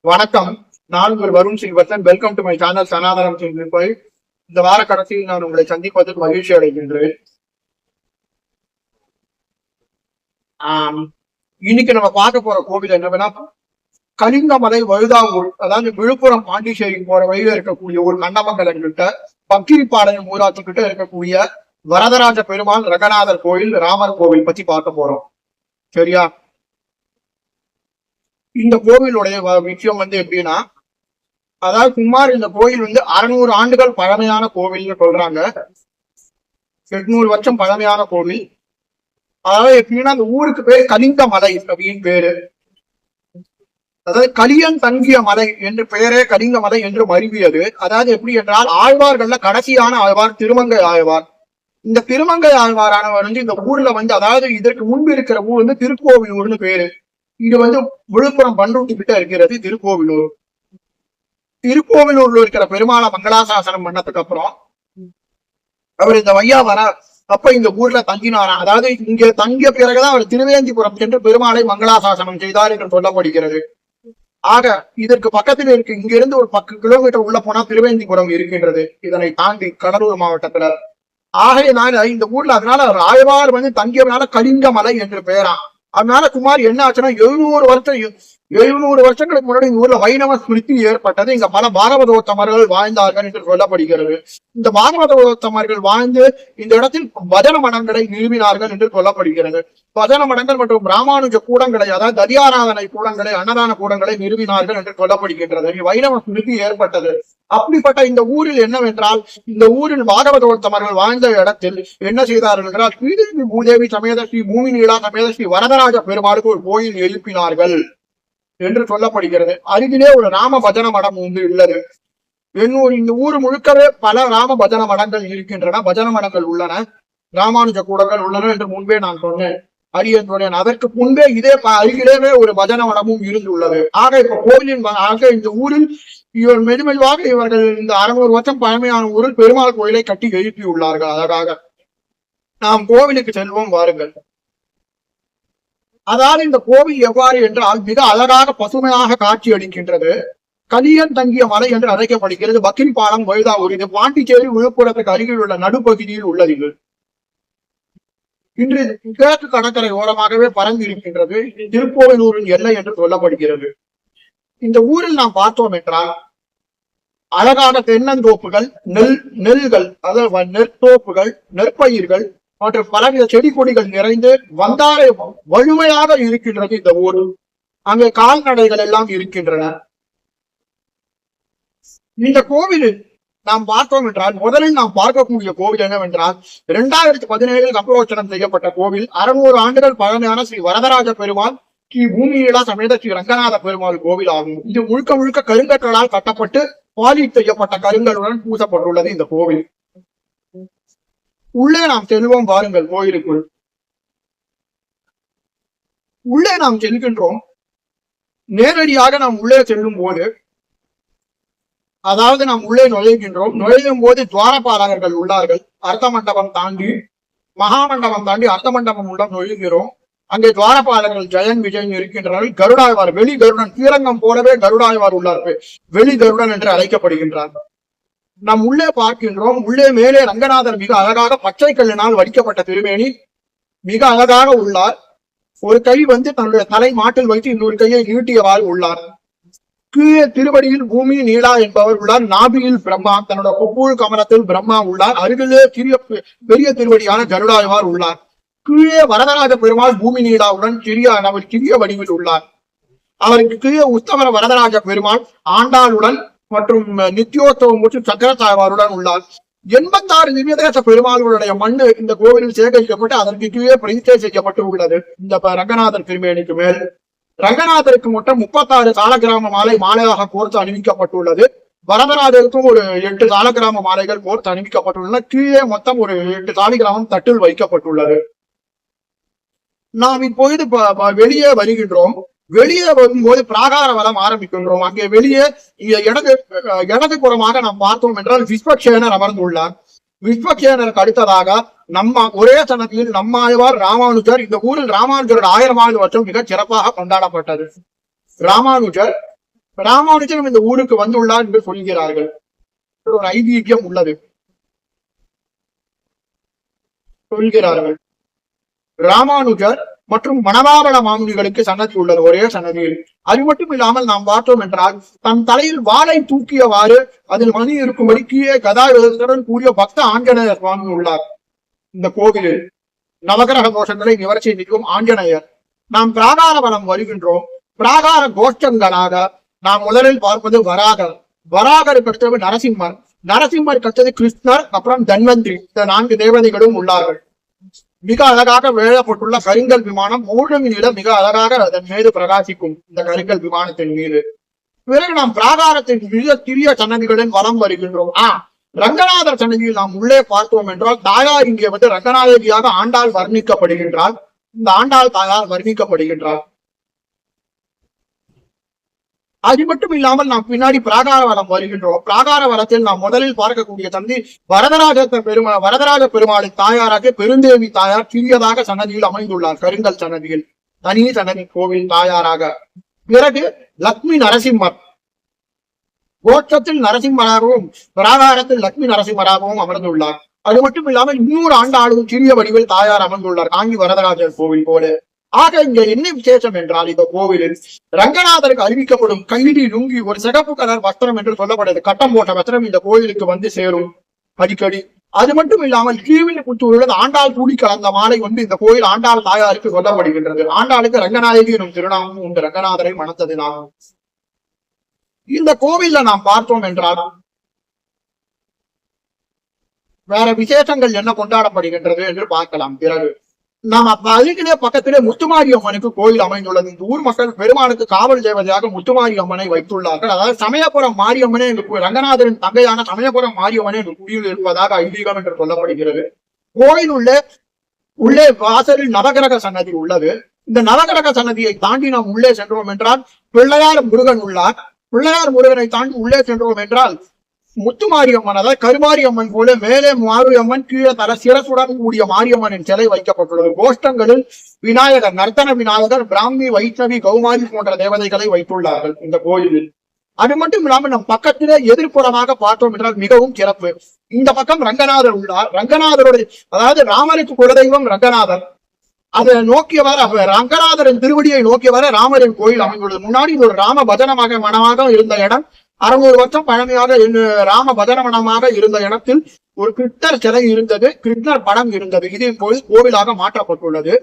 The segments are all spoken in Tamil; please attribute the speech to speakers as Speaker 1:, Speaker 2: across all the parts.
Speaker 1: வணக்கம். நான் உங்கள் Varun Srivardhan. Welcome to my channel Sanatanam single. இந்த வார கடைசியில் நான் உங்களை சந்திப்பதற்கு மகிழ்ச்சி அடைகின்றேன். இன்னைக்கு நம்ம பார்க்க போற கோவில் என்னன்னா, கலிங்கமலை வழுதாவூர், அதாவது விழுப்புரம் பாண்டிச்சேரி போற வழியில இருக்கக்கூடிய ஒரு கண்டமங்கலம் கிட்ட பக்கிரிப்பாளையம் ஊராட்சி கிட்ட இருக்கக்கூடிய வரதராஜ பெருமாள் ரங்கநாதர் கோவில், ராமர் கோவில் பத்தி பார்க்க போறோம். சரியா? இந்த கோவிலுடைய விஷயம் எப்படின்னா, அதாவது சுமார் இந்த கோயில் 600 ஆண்டுகள் பழமையான கோவில்னு சொல்றாங்க. 800 வருஷம் பழமையான கோவில். அதாவது எப்படின்னா, அந்த ஊருக்கு பேர் கலிங்கமலை அப்படின்னு பேரு. அதாவது கலியன் தங்கிய மலை என்று பெயரே கலிங்கமலை என்று மருவியது. அதாவது எப்படி என்றால், ஆழ்வார்கள்ல கடைசியான ஆழ்வார் திருமங்கை ஆழ்வார். இந்த திருமங்கை ஆழ்வாரானவர் இந்த ஊர்ல அதாவது இதற்கு முன்பு இருக்கிற ஊர் திருக்கோவிலூர்னு பேரு. இது விழுப்புரம் பண்ருட்டி கிட்ட இருக்கிறது திருக்கோவிலூர். திருக்கோவிலூர்ல இருக்கிற பெருமாளை மங்களாசாசனம் பண்ணதுக்கு அப்புறம் அவர் இந்த வையா வர அப்ப இந்த ஊர்ல தங்கினாராம். அதாவது இங்க தங்கிய பிறகுதான் அவர் திருவேந்திபுரம் சென்று பெருமாளை மங்களாசாசனம் செய்தார் என்று சொல்லப்படுகிறது. ஆக இதற்கு பக்கத்தில் இருக்கு, இங்க இருந்து ஒரு 10 கிலோமீட்டர் உள்ள போனா திருவேந்திபுரம் இருக்கின்றது. இதனை தாண்டி கடலூர் மாவட்டத்துல. ஆகையினால இந்த ஊர்ல அதனால ஆழ்வார் தங்கியவனால கலிங்கமலை என்று பெயராம். அதனால குமார் என்ன ஆச்சுன்னா, 700 வருஷங்களுக்கு முன்னாடி இந்த ஊர்ல வைணவ ஸ்மிருதி ஏற்பட்டது. இங்க பல பாகவதோத்தமர்கள் வாழ்ந்தார்கள் என்று சொல்லப்படுகிறது. இந்த பாகவதோத்தமர்கள் வாழ்ந்து இந்த இடத்தில் பஜன மடங்களை நிறுவினார்கள் என்று சொல்லப்படுகிறது. பஜன மடங்கள் மற்றும் ராமானுஜ கூடங்களை, அதாவது ததியாராதனை கூடங்களை, அன்னதான கூடங்களை நிறுவினார்கள் என்று சொல்லப்படுகின்றது. வைணவ ஸ்மிருதி ஏற்பட்டது. அப்படிப்பட்ட இந்த ஊரில் என்னவென்றால், இந்த ஊரில் பாகவதோத்தமர்கள் வாழ்ந்த இடத்தில் என்ன செய்தார்கள் என்றால், ஸ்ரீதேவி பூதேவி சமேத ஸ்ரீ பூமி நீலா சமேத ஸ்ரீ வரதராஜ பெருமாளுக்கு ஒரு கோயில் எழுப்பினார்கள் என்று சொல்லப்படுகிறது. அருகிலே ஒரு ராம பஜன மடம் உள்ளது. இந்த ஊர் முழுக்கவே பல ராம பஜன மடங்கள் இருக்கின்றன, பஜன மடங்கள் உள்ளன, ராமானுஜ கூடங்கள் உள்ளன என்று முன்பே நான் சொன்னேன். அதற்கு முன்பே இதே அருகிலேயே ஒரு பஜன மடமும் இருந்துள்ளது. ஆக இப்ப கோவிலின் இந்த ஊரில் மெதுமெதுவாக இவர்கள் இந்த 600 வருஷம் பழமையான ஊரில் பெருமாள் கோயிலை கட்டி எழுப்பியுள்ளார்கள். அழகாக நாம் கோவிலுக்கு செல்வோம், வாருங்கள். அதாவது இந்த கோவில் எவ்வாறு என்றால், மிக அழகாக பசுமையாக காட்சி அளிக்கின்றது. கலியன் தங்கிய மலை என்று அழைக்கப்படுகிறது. பக்கிரிப்பாளையம் வழுதாவூர், இது பாண்டிச்சேரி விழுப்புரத்துக்கு அருகில் உள்ள நடுப்பகுதியில் உள்ளது. இன்று கிழக்கு கடற்கரை ஓரமாகவே பறந்து இருக்கின்றது. திருக்கோவிலூரின் எல்லை என்று சொல்லப்படுகிறது. இந்த ஊரில் நாம் பார்த்தோம் என்றால், அழகான தென்னந்தோப்புகள், நெல்கள், அதாவது நெற்தோப்புகள், நெற்பயிர்கள் மற்றும் பலவித செடி கொடிகள் நிறைந்து வந்தாரை வலிமையாக இருக்கின்றது இந்த ஊர். அங்கே கால்நடைகள் எல்லாம் இருக்கின்றன. இந்த கோவிலில் நாம் பார்த்தோம் என்றால், முதலில் நாம் பார்க்கக்கூடிய கோவில் என்னவென்றால், 2017 கம்பரோச்சனம் செய்யப்பட்ட கோவில். 600 ஆண்டுகள் பழமையான ஸ்ரீ வரதராஜ பெருமாள் ஸ்ரீ பூமியிலா சமேத ஸ்ரீ ரங்கநாத பெருமாள் கோவில் ஆகும். இது முழுக்க முழுக்க கருங்கற்களால் கட்டப்பட்டு பாலிஷ் செய்யப்பட்ட கருங்கலுடன் பூசப்பட்டுள்ளது இந்த கோவில். உள்ளே நாம் செல்வோம், வாருங்கள். கோயிலுக்குள் உள்ளே நாம் செல்கின்றோம். நேரடியாக நாம் உள்ளே செல்லும் போது, அதாவது நாம் உள்ளே நுழையும் போது துவாரபாலகர்கள் உள்ளார்கள். அர்த்த மண்டபம் தாண்டி, மகாமண்டபம் தாண்டி அர்த்த மண்டபம் உள்ள நுழைகிறோம். அங்கே துவாரபாலகர்கள் ஜெயன் விஜயன் இருக்கின்றார்கள். கருடாழ்வார், வெளி கருடன், ஸ்ரீரங்கம் போலவே கருடாழ்வார் உள்ளார், வெளி கருடன் என்று அழைக்கப்படுகின்றார். நாம் உள்ளே பார்க்கின்றோம். உள்ளே மேலே ரங்கநாதர் மிக அழகாக பச்சை கல்லினால் வடிக்கப்பட்ட திருமேனி, மிக அழகாக உள்ளார். ஒரு கை தன்னுடைய தலை மாட்டில் வைத்து இன்னொரு கையை நீட்டியவாறு உள்ளார். கீழே திருவடியில் பூமி நீலா என்பவர் உள்ளார். நாபியில் பிரம்மா, தன்னோட கொப்புள் கமலத்தில் பிரம்மா உள்ளார். அருகிலே பெரிய திருவடியான கருடாழ்வார் உள்ளார். கீழே வரதராஜ பெருமாள் பூமி நீலாவுடன் சிறிய வடிவில் உள்ளார். அவருக்கு கீழே உத்தமர வரதராஜ பெருமாள் ஆண்டாளுடன் மற்றும் நித்தியோத்சவம் மற்றும் சக்கரத்தாழ்வாருடன் உள்ளார். 86 திவ்யதேச பெருமாளுடைய மண்ணு இந்த கோவிலில் சேகரிக்கப்பட்டு அதற்கு கீழே பிரதிஷ்டை செய்யப்பட்டு உள்ளது. இந்த ரங்கநாதர் திருமேனிக்கு மேல் ரங்கநாதருக்கு மொத்தம் 36 சாலக்கிராம மாலை மாலையாக கோர்த்து அணிவிக்கப்பட்டுள்ளது. வரதராஜருக்கும் ஒரு 8 சாலக்கிராம மாலைகள் கோர்த்து அணிவிக்கப்பட்டுள்ளன. கீழே மொத்தம் ஒரு 8 சாலிகிராமம் தட்டில் வைக்கப்பட்டுள்ளது. நாம் இப்பொழுது வெளியே வருகின்றோம். வெளியே வரும்போது பிராகார வலம் ஆரம்பிக்கின்றோம். அங்கே வெளியே இடது புறமாக நாம் பார்த்தோம் என்றால் விஸ்வக்சேனர் அமர்ந்துள்ளார். விஸ்வக்சேனருக்கு அடுத்ததாக ஒரே சனத்தில் நம்மாழ்வார் ராமானுஜர். இந்த ஊரில் ராமானுஜரோட 1000வது வருஷம் மிக சிறப்பாக கொண்டாடப்பட்டது. ராமானுஜர் ராமானுஜனும் இந்த ஊருக்கு வந்துள்ளார் என்று சொல்கிறார்கள். ஒரு ஐதீகம் உள்ளது சொல்கிறார்கள். ராமானுஜர் மற்றும் மணவாள மாமுனிகளுக்கு சன்னதி உள்ளது, ஒரே சன்னதியில். அது மட்டும் இல்லாமல் நாம் பார்த்தோம் என்றால் தன் தலையில் வாளை தூக்கியவாறு அதில் மணி இருக்கும்படி கீழே கதாயுதத்துடன் கூடிய பக்த ஆஞ்சநேயர் சுவாமி உள்ளார் இந்த கோவிலில். நவகிரக தோஷங்களை நிவர்த்தி செய்யும் ஆஞ்சநேயர். நாம் பிராகார வனம் வருகின்றோம். பிராகார கோஷ்டங்களாக நாம் முதலில் பார்ப்பது வராகர். வராகருக்கு அடுத்தது நரசிம்மர். நரசிம்மர் அடுத்தது கிருஷ்ணர், அப்புறம் தன்வந்திரி. இந்த 4 தேவதைகளும் உள்ளார்கள். மிக அழகாக வேழப்பட்டுள்ள கருங்கல் விமானம் மூழ்கி நில மிக அழகாக அதன் மீது பிரகாசிக்கும் இந்த கருங்கல் விமானத்தின் மீது. பிறகு நாம் பிராகாரத்தின் மிக சிறிய சன்னதிகளின் வலம் வருகின்றோம். ரங்கநாதர் சன்னதியில் நாம் உள்ளே பார்த்தோம் என்றால் தாயார் இங்கே வந்து ரங்கநாதகியாக ஆண்டாள் வர்ணிக்கப்படுகின்றார். இந்த ஆண்டாள் தாயார் வர்ணிக்கப்படுகின்றார். அது மட்டும் இல்லாமல் நாம் பின்னாடி பிராகார வரம் வருகின்றோம். பிராகார வரத்தில் நாம் முதலில் பார்க்கக்கூடிய தந்தி வரதராஜ பெருமாளின் தாயாராக பெருந்தேவி தாயார் சிறியதாக சன்னதியில் அமைந்துள்ளார். கருங்கல் சன்னதியில் தனி சன்னதி கோவில் தாயாராக. பிறகு லக்ஷ்மி நரசிம்மர் கோட்சத்தில் நரசிம்மராகவும் பிராகாரத்தில் லக்ஷ்மி நரசிம்மராகவும் அமர்ந்துள்ளார். அது மட்டும் இல்லாமல் இன்னொரு ஆண்டாளும் சிறிய வடிவில் தாயார் அமர்ந்துள்ளார், காஞ்சி வரதராஜர் கோவில் போல. ஆக இங்க என்ன விசேஷம் என்றால் இந்த கோவிலில் ரங்கநாதருக்கு அறிவிக்கப்படும் கைதி லுங்கி ஒரு சிகப்பு கலர் வஸ்திரம் என்று சொல்லப்படுது. கட்டம் போட்ட வஸ்திரம் இந்த கோவிலுக்கு வந்து சேரும் அடிக்கடி. அது மட்டும் இல்லாமல் கீழில் புத்தூரில் ஆண்டாள் கூடி கலந்த மாலை வந்து இந்த கோயில் ஆண்டாள் தாயாருக்கு சொல்லப்படுகின்றது. ஆண்டாளுக்கு ரங்கநாயகி எனும் திருநாமம் உண்டு, ரங்கநாதரை மணத்ததினாகும். இந்த கோவில்ல நாம் பார்த்தோம் என்றால் வேற விசேஷங்கள் என்ன கொண்டாடப்படுகின்றது என்று பார்க்கலாம். பிறகு நாம் அருகிலே பக்கத்திலே முத்துமாரி அம்மனுக்கு கோயில் அமைந்துள்ளது. இந்த ஊர் மக்கள் பெருமானுக்கு காவல் தேவதையாக முத்துமாரி அம்மனை வைத்துள்ளார்கள். அதாவது சமயபுரம் மாரியம்மனே ரங்கநாதரின் தங்கையான சமயபுரம் மாரியம்மனே குடியில் இருப்பதாக ஐதீகம் என்று சொல்லப்படுகிறது. கோயில் உள்ளே வாசலில் நவகிரக சன்னதி உள்ளது. இந்த நவகிரக சன்னதியை தாண்டி நாம் உள்ளே சென்றோம் என்றால் பிள்ளையார் முருகன் உள்ளார். பிள்ளையார் முருகனை தாண்டி உள்ளே சென்றோம் என்றால் முத்துமாரியம்மன், அதாவது கருமாரியம்மன் போல மேலே மாரியம்மன், கீழே தர சிரசுடன் கூடிய மாரியம்மனின் சிலை வைக்கப்பட்டுள்ளது. கோஷ்டங்களில் விநாயகர், நர்த்தன விநாயகர், பிராமி, வைஷ்ணவி, கௌமாரி போன்ற தேவதைகளை வைத்துள்ளார்கள் இந்த கோயிலில். அது மட்டும் இல்லாமல் நம் பக்கத்திலே எதிர்ப்புறமாக பார்த்தோம் என்றால் மிகவும் சிறப்பு. இந்த பக்கம் ரங்கநாதர் உள்ளார். ரங்கநாதருடைய, அதாவது ராமருக்கு குலதெய்வம் ரங்கநாதர். அதை நோக்கியவாறு ரங்கநாதரின் திருவடியை நோக்கியவாறு ராமரின் கோயில் அமைந்துள்ளது. முன்னாடி இது ஒரு ராம பஜனமாக மனமாக இருந்த இடம். 600 வருஷம் பழமையாக ராம பஜனமனமாக இருந்த இடத்தில் ஒரு கிருஷ்ணர் சிலை இருந்தது, கிருஷ்ணர் படம் இருந்தது. இது இப்போது கோவிலாக மாற்றப்பட்டுள்ளது.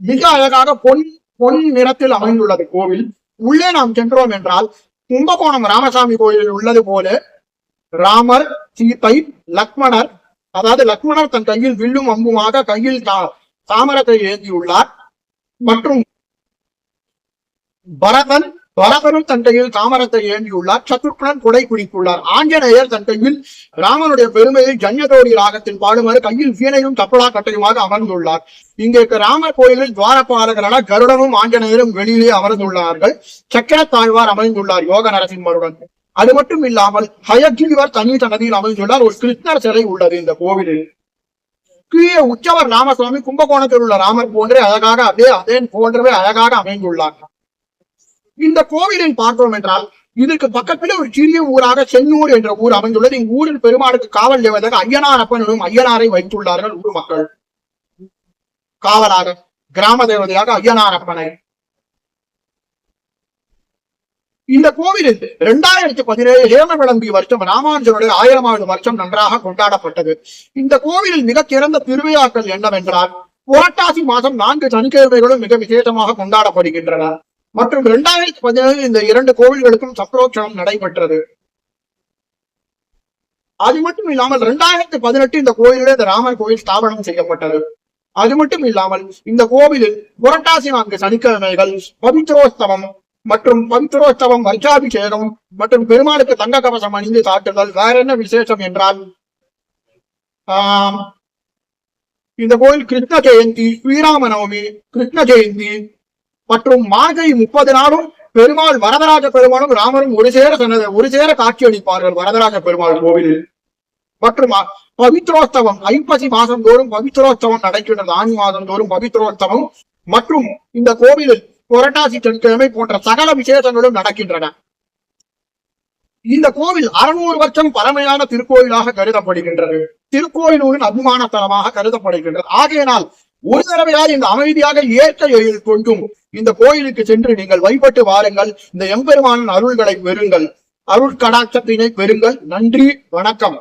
Speaker 1: மிக அழகாக பொன் நிறத்தில் அமைந்துள்ளது கோவில். உள்ளே நாம் சென்றோம் என்றால் கும்பகோணம் ராமசாமி கோயிலில் உள்ளது போல ராமர், சீதை, லக்ஷ்மணர், அதாவது லக்ஷ்மணர் தன் கையில் வில்லும் அம்புமாக கையில் தாமரத்தை ஏந்தியுள்ளார். மற்றும் பரதனும் தன் கையில் தாமரத்தை ஏந்தியுள்ளார். சத்ருக்னன் குடை பிடித்துள்ளார். ஆஞ்சநேயர் தன் கையில் ராமனுடைய பெருமையை ஜன்யதோடி ராகத்தில் பாடுமாறு கையில் வீணையும் தப்பலா கட்டையுமாக அமர்ந்துள்ளார். இங்கே ராமர் கோயிலில் துவாரபாலகரான கருடனும் ஆஞ்சநேயரும் வெளியிலே அமர்ந்துள்ளார்கள். சக்கரத்தாழ்வார் அமைந்துள்ளார் யோக நரசிம்மருடன். அது மட்டும் இல்லாமல் ஹயகிரிவர் தனி சன்னதியில் அமைந்துள்ளார். ஒரு கிருஷ்ணர் சிலை உள்ளது இந்த கோவிலில். கீழே உற்சவர் ராமசுவாமி கும்பகோணத்தில் உள்ள ராமர் போன்றே அழகாக அதே போன்றவே அழகாக அமைந்துள்ளார். இந்த கோவிலில் பார்த்தோம் என்றால் இதற்கு பக்கத்தில் ஒரு சிறிய ஊராக சென்னூர் என்ற ஊர் அமைந்துள்ளது. இந்த ஊரில் பெருமாளுக்கு காவல் தேவதாக ஐயனாரப்பன் எனும் ஐயனாரை வைத்துள்ளார்கள் ஊர் மக்கள். காவலாக கிராம தேவதையாக ஐயனாரப்பனை. இந்த கோவிலில் 2017 ஹேம விளம்பி வருஷம் ராமானுஜனுடைய 1000வது வருஷம் நன்றாக கொண்டாடப்பட்டது. இந்த கோவிலில் மிக சிறந்த திருவிழாக்கள் என்னவென்றால் புரட்டாசி மாதம் 4 சனிக்கிழமைகளும் மிக விசேஷமாக கொண்டாடப்படுகின்றன. மற்றும் 2017 இந்த 2 கோவில்களுக்கும் சப்ரோட்சணம் நடைபெற்றது. அது மட்டும் இல்லாமல் 2018 இந்த கோயிலில் இந்த ராமர் கோயில் ஸ்தாபனம் செய்யப்பட்டது. அது மட்டும் இல்லாமல் இந்த கோவிலில் புரட்டாசி 4 சனிக்கிழமைகள் பவித்ரோத்சவம் மற்றும் பவித்ரோத்சவம், வர்ஷாபிஷேகம் மற்றும் பெருமாளுக்கு தங்க கவசம் அணிந்து சாட்டுதல். வேற என்ன விசேஷம் என்றால் இந்த கோயில் கிருஷ்ண ஜெயந்தி, ஸ்ரீராம நவமி, கிருஷ்ண ஜெயந்தி மற்றும் மார்கழி 30 நாளும் பெருமாள் வரதராஜ பெருமாளும் ராமரும் ஒரு சேர காட்சியளிப்பார்கள் வரதராஜ பெருமாள் கோவிலில். மற்றும் பவித்ரோத்சவம் ஐப்பசி மாதம் தோறும் பவித்ரோத்சவம் நடைபெறுகிறது. ஆணி மாதம் தோறும் பவித்ரோத்சவம் மற்றும் இந்த கோவிலில் புரட்டாசி சனிக்கிழமை போன்ற சகல விசேஷங்களும் நடக்கின்றன. இந்த கோவில் 600 வருஷம் பழமையான திருக்கோயிலாக கருதப்படுகின்றது. திருக்கோயிலூரின் அபிமான தலமாக கருதப்படுகின்றது. ஆகையினால் ஒரு தடவையால் இந்த அமைதியாக இயற்கையை கொண்டும் இந்த கோயிலுக்கு சென்று நீங்கள் வழிபட்டு வாருங்கள். இந்த எம்பெருமானின் அருள்களை பெறுங்கள், அருள் கடாட்சத்தினை பெறுங்கள். நன்றி, வணக்கம்.